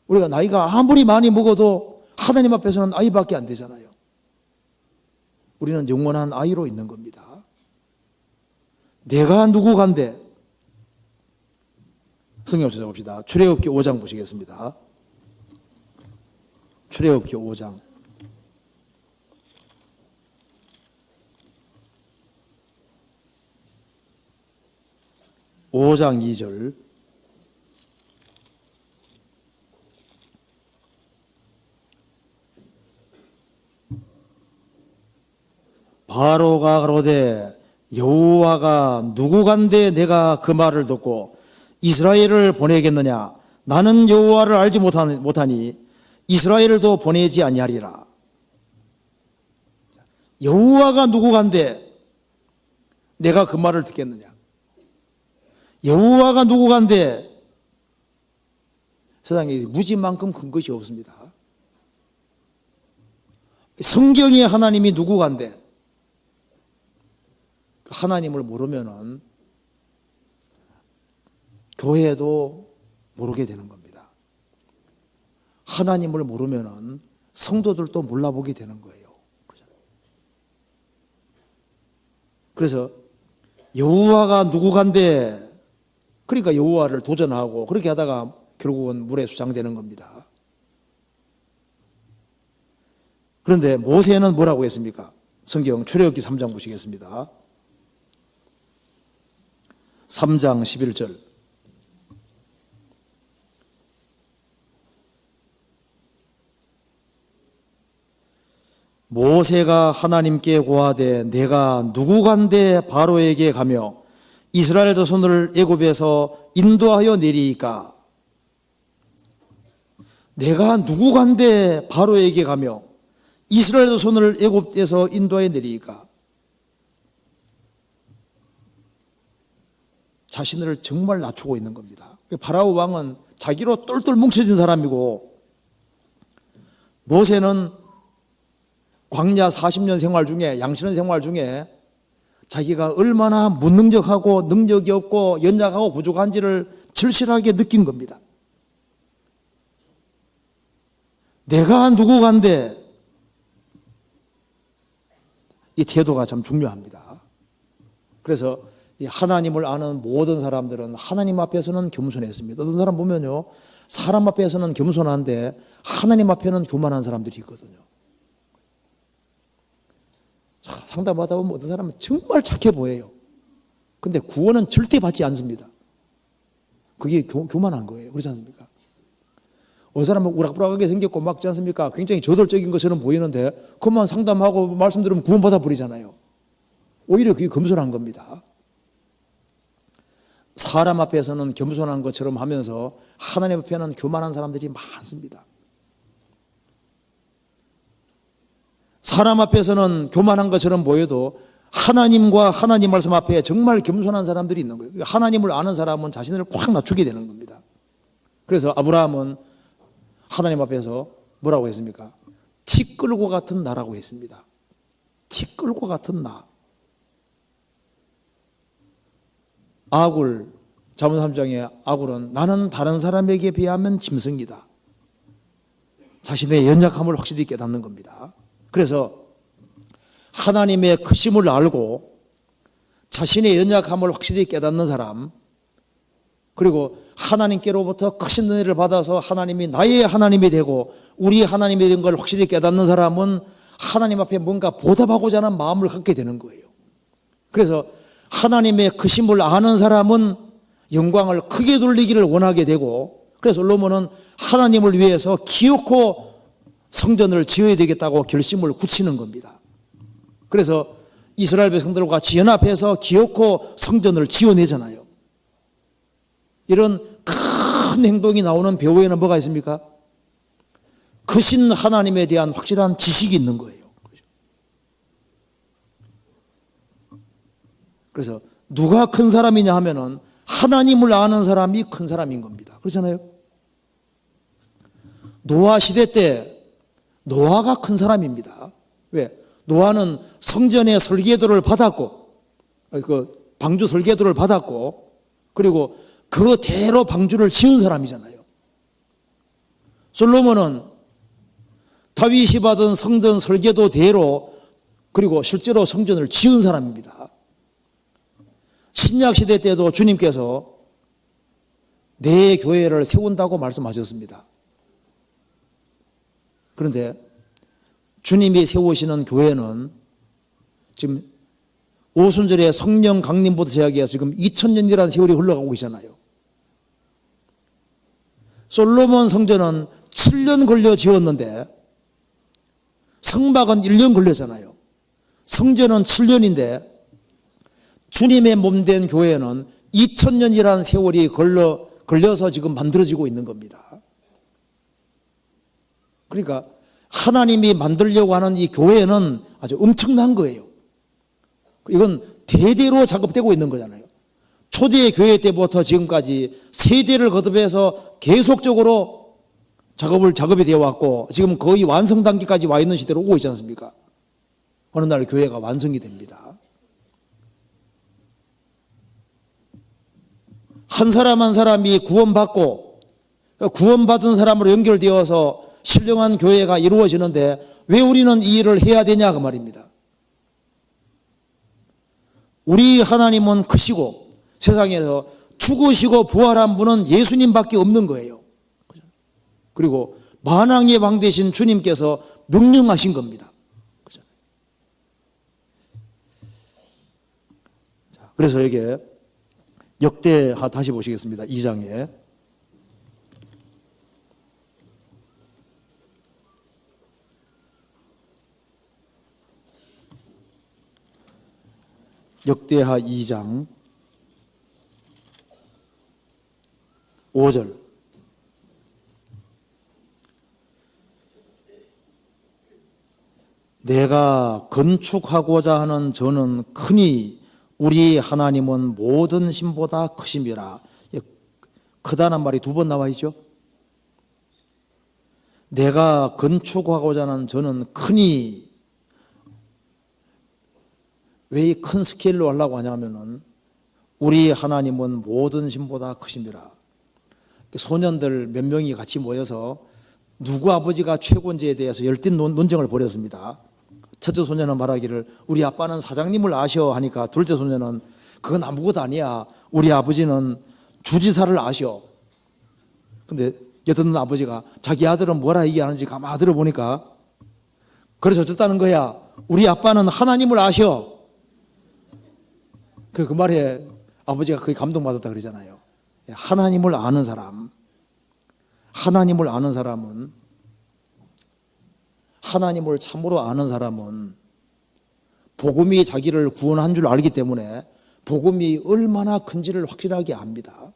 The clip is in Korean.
우리가 나이가 아무리 많이 먹어도 하나님 앞에서는 아이밖에 안 되잖아요. 우리는 영원한 아이로 있는 겁니다. 내가 누구간데? 성경 찾아봅시다. 출애굽기 5장 보시겠습니다. 출애굽기 5장. 5장 2절. 바로가 가로되 여호와가 누구간데 내가 그 말을 듣고 이스라엘을 보내겠느냐? 나는 여호와를 알지 못하니 이스라엘도 보내지 아니하리라. 여호와가 누구간데 내가 그 말을 듣겠느냐? 여호와가 누구간데 세상에 무지만큼 큰 것이 없습니다. 성경에 하나님이 누구간데 하나님을 모르면은 교회도 모르게 되는 겁니다. 하나님을 모르면은 성도들도 몰라보게 되는 거예요. 그래서 여호와가 누구간데 그러니까 여호와를 도전하고 그렇게 하다가 결국은 물에 수장되는 겁니다. 그런데 모세는 뭐라고 했습니까? 성경 출애굽기 3장 보시겠습니다. 3장 11절. 모세가 하나님께 고하되 내가 누구간데 바로에게 가며 이스라엘 자손을 애굽에서 인도하여 내리이까? 내가 누구간데 바로에게 가며 이스라엘 자손을 애굽에서 인도하여 내리이까? 자신을 정말 낮추고 있는 겁니다. 바라오 왕은 자기로 똘똘 뭉쳐진 사람이고 모세는 광야 40년 생활 중에 양치는 생활 중에 자기가 얼마나 무능력하고 능력이 없고 연약하고 부족한지를 절실하게 느낀 겁니다. 내가 누구간데 이 태도가 참 중요합니다. 그래서 이 하나님을 아는 모든 사람들은 하나님 앞에서는 겸손했습니다. 어떤 사람 보면요, 사람 앞에서는 겸손한데 하나님 앞에는 교만한 사람들이 있거든요. 상담하다 보면 어떤 사람은 정말 착해 보여요. 근데 구원은 절대 받지 않습니다. 그게 교만한 거예요. 그렇지 않습니까? 어떤 사람은 우락부락하게 생겼고 막지 않습니까? 굉장히 저돌적인 것처럼 보이는데 그것만 상담하고 말씀 들으면 구원받아 버리잖아요. 오히려 그게 겸손한 겁니다. 사람 앞에서는 겸손한 것처럼 하면서 하나님 앞에는 교만한 사람들이 많습니다. 사람 앞에서는 교만한 것처럼 보여도 하나님과 하나님 말씀 앞에 정말 겸손한 사람들이 있는 거예요. 하나님을 아는 사람은 자신을 꽉 낮추게 되는 겁니다. 그래서 아브라함은 하나님 앞에서 뭐라고 했습니까? 티 끌고 같은 나라고 했습니다. 티 끌고 같은 나. 아굴, 잠언 3장의 아굴은 나는 다른 사람에게 비하면 짐승이다. 자신의 연약함을 확실히 깨닫는 겁니다. 그래서 하나님의 크심을 알고 자신의 연약함을 확실히 깨닫는 사람, 그리고 하나님께로부터 크신 은혜를 받아서 하나님이 나의 하나님이 되고 우리 하나님이 된 걸 확실히 깨닫는 사람은 하나님 앞에 뭔가 보답하고자 하는 마음을 갖게 되는 거예요. 그래서 하나님의 크심을 아는 사람은 영광을 크게 돌리기를 원하게 되고, 그래서 솔로몬은 하나님을 위해서 기어코 성전을 지어야 되겠다고 결심을 굳히는 겁니다. 그래서 이스라엘 백성들과 같이 연합해서 기어코 성전을 지어내잖아요. 이런 큰 행동이 나오는 배후에는 뭐가 있습니까? 크신 하나님에 대한 확실한 지식이 있는 거예요. 그래서 누가 큰 사람이냐 하면은 하나님을 아는 사람이 큰 사람인 겁니다. 그렇잖아요? 노아 시대 때 노아가 큰 사람입니다. 왜? 노아는 성전의 설계도를 받았고, 그 방주 설계도를 받았고, 그리고 그대로 방주를 지은 사람이잖아요. 솔로몬은 다윗이 받은 성전 설계도대로 그리고 실제로 성전을 지은 사람입니다. 신약시대 때도 주님께서 내 교회를 세운다고 말씀하셨습니다. 그런데 주님이 세우시는 교회는 지금 오순절에 성령 강림부터 시작해서 지금 2000년이라는 세월이 흘러가고 있잖아요. 솔로몬 성전은 7년 걸려 지었는데 성막은 1년 걸렸잖아요. 성전은 7년인데 주님의 몸된 교회는 2000년이라는 세월이 걸려서 지금 만들어지고 있는 겁니다. 그러니까 하나님이 만들려고 하는 이 교회는 아주 엄청난 거예요. 이건 대대로 작업되고 있는 거잖아요. 초대 교회 때부터 지금까지 세대를 거듭해서 계속적으로 작업이 되어 왔고 지금 거의 완성 단계까지 와 있는 시대로 오고 있지 않습니까? 어느 날 교회가 완성이 됩니다. 한 사람 한 사람이 구원받고 구원받은 사람으로 연결되어서 신령한 교회가 이루어지는데 왜 우리는 이 일을 해야 되냐 그 말입니다. 우리 하나님은 크시고 세상에서 죽으시고 부활한 분은 예수님밖에 없는 거예요. 그리고 만왕의 왕 되신 주님께서 명령하신 겁니다. 그래서 여기에 역대하 다시 보시겠습니다. 2장에 역대하 2장 5절 내가 건축하고자 하는 저는 크니 우리 하나님은 모든 신보다 크심이라. 크다는 말이 두 번 나와 있죠. 내가 건축하고자 하는 저는 크니 왜 이 큰 스케일로 하려고 하냐면은 우리 하나님은 모든 신보다 크심이라. 소년들 몇 명이 같이 모여서 누구 아버지가 최고인지에 대해서 열띤 논쟁을 벌였습니다. 첫째 소년은 말하기를 우리 아빠는 사장님을 아셔 하니까 둘째 소년은 그건 아무것도 아니야. 우리 아버지는 주지사를 아셔. 근데 여튼 아버지가 자기 아들은 뭐라 얘기하는지 가만히 들어보니까 그래서 어쨌다는 거야. 우리 아빠는 하나님을 아셔. 그 말에 아버지가 거의 감동받았다 그러잖아요. 하나님을 아는 사람, 하나님을 아는 사람은 하나님을 참으로 아는 사람은 복음이 자기를 구원한 줄 알기 때문에 복음이 얼마나 큰지를 확실하게 압니다.